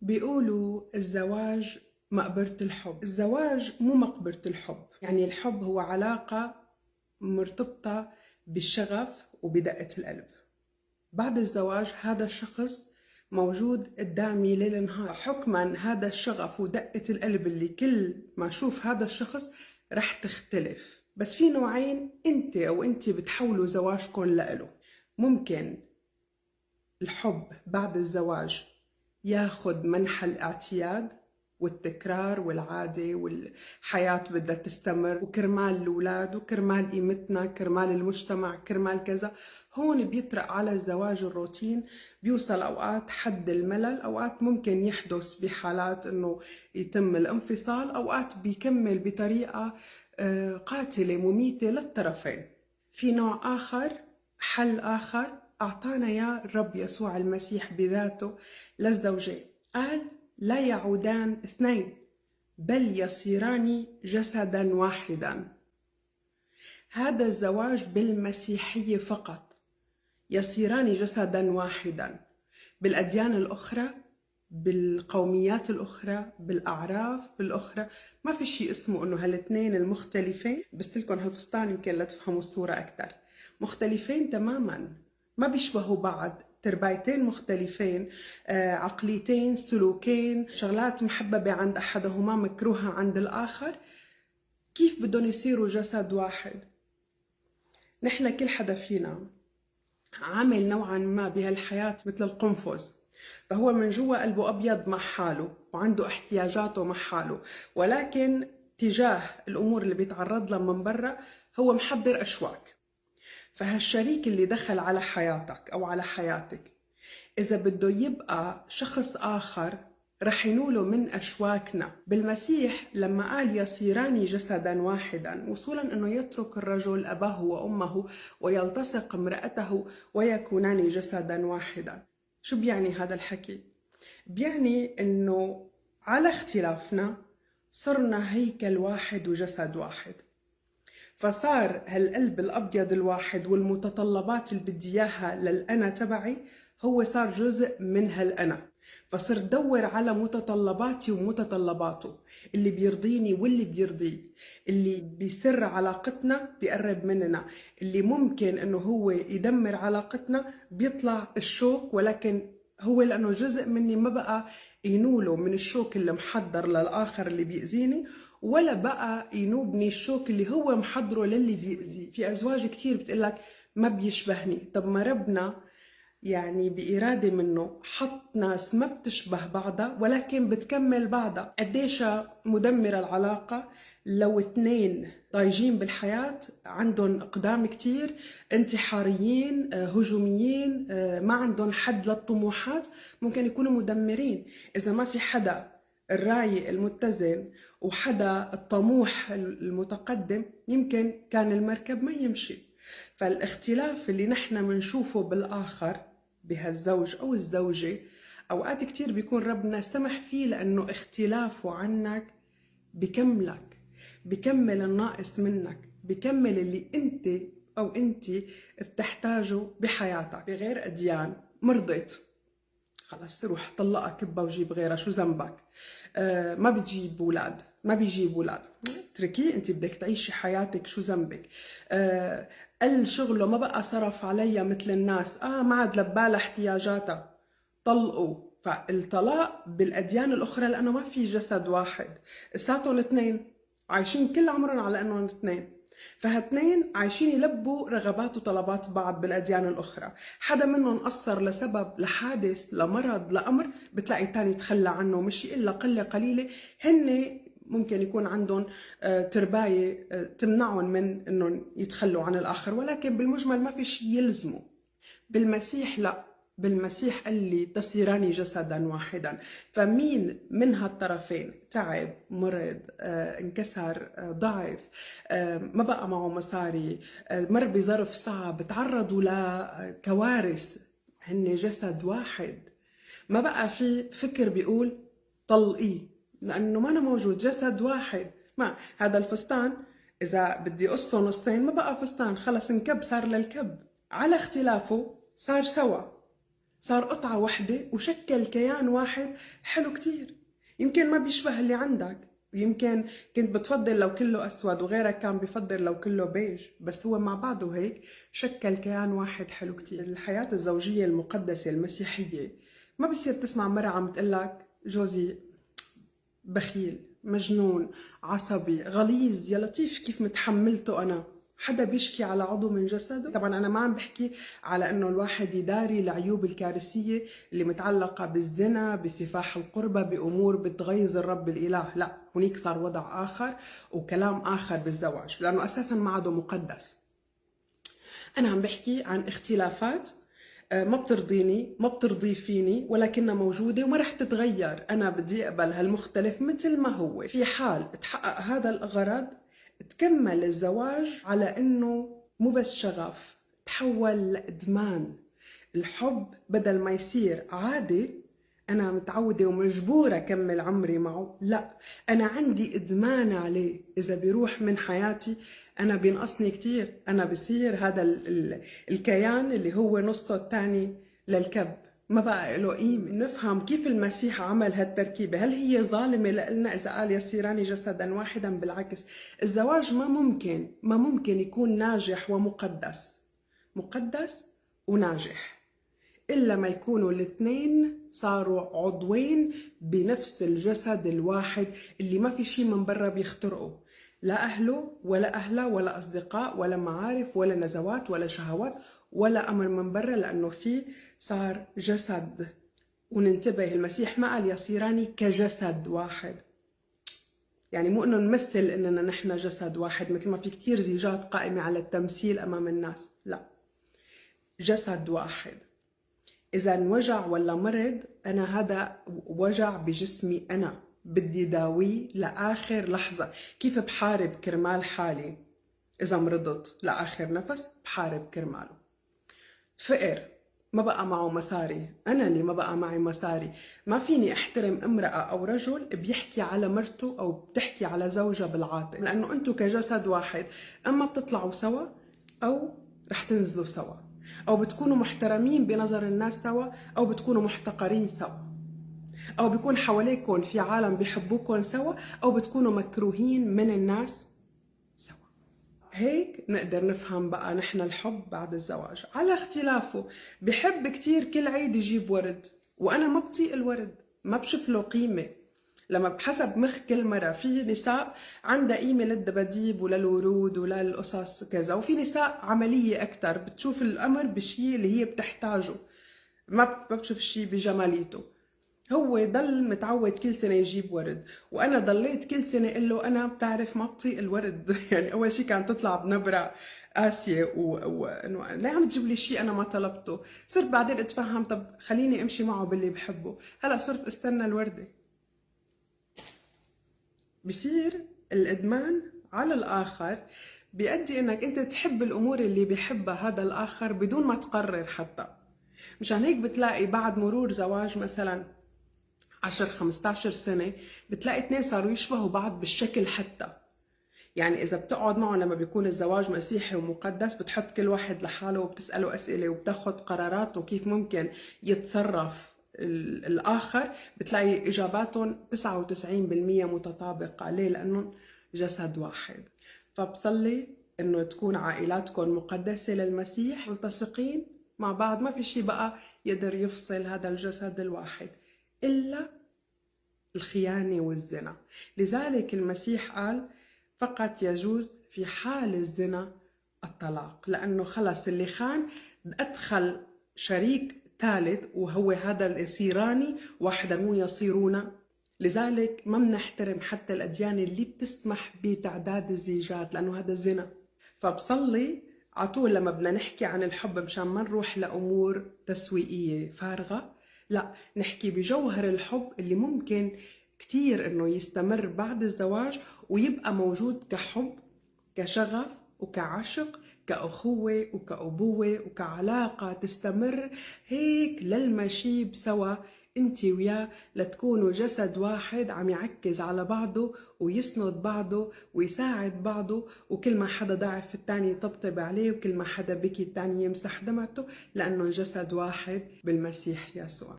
بيقولوا الزواج مقبرة الحب. الزواج مو مقبرة الحب، يعني الحب هو علاقة مرتبطة بالشغف وبدقة القلب. بعد الزواج هذا الشخص موجود قدامي ليل نهار، حكما هذا الشغف ودقة القلب اللي كل ما اشوف هذا الشخص رح تختلف. بس في نوعين انت او انت بتحولوا زواجكم لإله. ممكن الحب بعد الزواج ياخد منحى الاعتياد والتكرار والعادة والحياة بدها تستمر، وكرمال الأولاد وكرمال قيمتنا كرمال المجتمع كرمال كذا. هون بيطرق على الزواج الروتين، بيوصل أوقات حد الملل، أوقات ممكن يحدث بحالات أنه يتم الانفصال، أوقات بيكمل بطريقة قاتلة مميتة للطرفين. في نوع آخر، حل آخر أعطانا يا الرب يسوع المسيح بذاته للزوجين. قال لا يعودان اثنين بل يصيران جسدا واحدا. هذا الزواج بالمسيحية فقط، يصيران جسدا واحدا. بالأديان الأخرى، بالقوميات الأخرى، بالأعراف الأخرى، ما في شيء اسمه إنه هالاثنين المختلفين. بس لكم هالفستان يمكن لتفهموا الصورة أكثر. مختلفين تماما، ما بيشبهوا بعض، تربايتين مختلفين، عقليتين، سلوكين، شغلات محببة عند أحدهما مكروهة عند الآخر. كيف بدهم يصيروا جسد واحد؟ نحن كل حدا فينا عامل نوعا ما بهالحياة مثل القنفذ، فهو من جوا قلبه أبيض مع حاله وعنده احتياجاته مع حاله، ولكن تجاه الأمور اللي بيتعرض لها من برا هو محضر أشواك. فهالشريك اللي دخل على حياتك أو على حياتك، إذا بده يبقى شخص آخر رح ينوله من أشواكنا. بالمسيح لما قال يصيران جسدا واحدا، وصولا أنه يترك الرجل أباه وأمه ويلتصق امرأته ويكونان جسدا واحدا. شو بيعني هذا الحكي؟ بيعني أنه على اختلافنا صرنا هيكل واحد وجسد واحد. فصار هالقلب الأبيض الواحد والمتطلبات اللي بدي إياها للأنا تبعي هو صار جزء من هالأنا. فصرت دور على متطلباتي ومتطلباته، اللي بيرضيني واللي بيرضيه، اللي بيسر علاقتنا بيقرب مننا، اللي ممكن انه هو يدمر علاقتنا بيطلع الشوك، ولكن هو لانه جزء مني ما بقى ينوله من الشوك اللي محضر للآخر اللي بيأذيني، ولا بقى ينوبني الشوك اللي هو محضره للي بيأذي. في أزواج كتير بتقلك ما بيشبهني. طب ما ربنا يعني بإرادة منه حط ناس ما بتشبه بعضها ولكن بتكمل بعضها. قديش مدمرة العلاقة لو اتنين ضايجين بالحياة عندهم أقدام كتير، انتحاريين، هجوميين، ما عندهم حد للطموحات، ممكن يكونوا مدمرين. إذا ما في حدا الرايق المتزن وحدا الطموح المتقدم، يمكن كان المركب ما يمشي. فالاختلاف اللي نحن منشوفه بالآخر بهالزوج أو الزوجة أوقات كتير بيكون ربنا سمح فيه، لأنه اختلافه عنك بكملك، بكمل الناقص منك، بكمل اللي أنت أو أنت بتحتاجه بحياتك. بغير أديان مرضت، خلص روح طلقها كبها وجيب غيرها، شو ذنبك؟ ما بتجيب اولاد، ما بيجيب اولاد، اتركيه، انت بدك تعيشي حياتك، شو ذنبك؟ قل شغله، ما بقى صرف عليها مثل الناس، ما عاد لبالها احتياجاتها، طلقوا. فالطلاق بالاديان الاخرى لانه ما في جسد واحد، اساتهم اثنين عايشين كل عمرهم على انهم اثنين، فهاثنين عايشين يلبوا رغبات وطلبات بعض. بالأديان الأخرى حدا منهم قصر لسبب، لحادث، لمرض، لأمر، بتلاقي الثاني تخلى عنه، مش إلا قلة قليلة هن ممكن يكون عندهم ترباية تمنعهم من انهم يتخلوا عن الآخر، ولكن بالمجمل ما في شيء يلزمه. بالمسيح لا، بالمسيح قال لي تصيران جسدا واحدا. فمين من هالطرفين تعب، مرض، انكسر، ضعف، ما بقى معه مصاري، مر بظرف صعب، تعرضوا لكوارث، هن جسد واحد. ما بقى في فكر بيقول طلقيه، لأنه ما أنا موجود، جسد واحد. ما هذا الفستان إذا بدي قصه نصين ما بقى فستان، خلص انكب، صار للكب. على اختلافه صار سوا، صار قطعة واحدة وشكل كيان واحد حلو كتير. يمكن ما بيشبه اللي عندك، يمكن كنت بتفضل لو كله أسود وغيرك كان بيفضل لو كله بيج، بس هو مع بعضه هيك شكل كيان واحد حلو كتير. الحياة الزوجية المقدسة المسيحية ما بصير تسمع مرة عم تقلك جوزي بخيل، مجنون، عصبي، غليظ، يا لطيف كيف متحملته أنا. حدا بيشكي على عضو من جسده؟ طبعا أنا ما عم بحكي على أنه الواحد يداري العيوب الكارثية اللي متعلقة بالزنا، بسفاح القربة، بأمور بتغيظ الرب الإله، لا، هناك صار وضع آخر وكلام آخر بالزواج، لأنه أساسا ما عده مقدس. أنا عم بحكي عن اختلافات ما بترضيني، ما بترضي فيني، ولكنها موجودة وما رح تتغير. أنا بدي أقبل هالمختلف مثل ما هو. في حال تحقق هذا الغرض تكمل الزواج على إنه مو بس شغف، تحول لإدمان. الحب بدل ما يصير عادة أنا متعودة ومجبورة أكمل عمري معه، لا، أنا عندي إدمان عليه. إذا بيروح من حياتي أنا بينقصني كتير، أنا بصير هذا الكيان اللي هو نصه الثاني للكب ما بقى له قيمة. نفهم كيف المسيح عمل هالتركيبة. هل هي ظالمة لنا إذا قال يصيران جسدا واحدا؟ بالعكس، الزواج ما ممكن يكون ناجح ومقدس، مقدس وناجح، إلا ما يكونوا الاثنين صاروا عضوين بنفس الجسد الواحد اللي ما في شيء من برا بيخترقه، لا أهله ولا أهله ولا أصدقاء ولا معارف ولا نزوات ولا شهوات ولا أمر من برا، لأنه في صار جسد. وننتبه، المسيح ما قال يصيران كجسد واحد، يعني مو انه نمثل اننا نحن جسد واحد مثل ما في كتير زيجات قائمة على التمثيل امام الناس، لا، جسد واحد. إذا انوجع ولا مرض، أنا هذا وجع بجسمي، أنا بدي داويه لآخر لحظة. كيف بحارب كرمال حالي؟ إذا مرضت لآخر نفس بحارب كرماله. فقر، ما بقى معه مصاري، أنا اللي ما بقى معي مصاري، ما فيني أحترم امرأة أو رجل بيحكي على مرته أو بتحكي على زوجها بالعاطل، لأنه أنتوا كجسد واحد أما بتطلعوا سوا أو رح تنزلوا سوا، أو بتكونوا محترمين بنظر الناس سوا أو بتكونوا محتقرين سوا، أو بيكون حواليكم في عالم بيحبوكم سوا أو بتكونوا مكروهين من الناس سوا. هيك نقدر نفهم بقى نحن الحب بعد الزواج على اختلافه. بحب كتير كل عيد يجيب ورد، وأنا ما بطيق الورد، ما بشوف له قيمة. لما بحسب مخ كل مرة، في نساء عندها قيمة للدباديب وللورود وللقصص كذا، وفي نساء عملية أكتر بتشوف الأمر بالشيء اللي هي بتحتاجه، ما بتشوف الشيء بجماليته. هو ضل متعود كل سنة يجيب ورد، وأنا ضليت كل سنة أقول له أنا بتعرف ما بطيق الورد يعني أول شيء كانت تطلع بنبرة قاسية وإنه ليه عم تجيب لي شيء أنا ما طلبته. صرت بعدين أتفهم، طب خليني أمشي معه باللي بحبه. هلا صرت أستنى الوردة. بصير الإدمان على الآخر بيؤدي إنك أنت تحب الأمور اللي بيحبها هذا الآخر بدون ما تقرر حتى. مشان هيك بتلاقي بعد مرور زواج مثلا 10-15 سنة بتلاقي اثنين صاروا يشبهوا بعض بالشكل حتى. يعني إذا بتقعد معه لما بيكون الزواج مسيحي ومقدس، بتحط كل واحد لحاله وبتسأله أسئلة وبتاخد قراراته كيف ممكن يتصرف الآخر، بتلاقي إجاباتهم 99% متطابقة. ليه؟ لأنهم جسد واحد. فبصلي إنه تكون عائلاتكم مقدسة للمسيح، ملتصقين مع بعض، ما في شيء بقى يقدر يفصل هذا الجسد الواحد إلا الخيانة والزنا. لذلك المسيح قال فقط يجوز في حال الزنا الطلاق، لأنه خلص اللي خان أدخل شريك ثالث وهو هذا يصيران واحدا مو يصيرون. لذلك ما بنحترم حتى الأديان اللي بتسمح بتعداد الزيجات، لأنه هذا زنا. فبصلي عطول لما بدنا نحكي عن الحب مشان ما نروح لأمور تسويقية فارغة، لا، نحكي بجوهر الحب اللي ممكن كتير إنه يستمر بعد الزواج ويبقى موجود كحب، كشغف وكعشق، كأخوة وكأبوة وكعلاقة تستمر هيك للمشيب سوا انت وياه لتكونوا جسد واحد عم يعكز على بعضه ويسند بعضه ويساعد بعضه، وكل ما حدا ضعف التاني يطبطب عليه، وكل ما حدا بكي التاني يمسح دمعته، لأنه جسد واحد بالمسيح يسوع.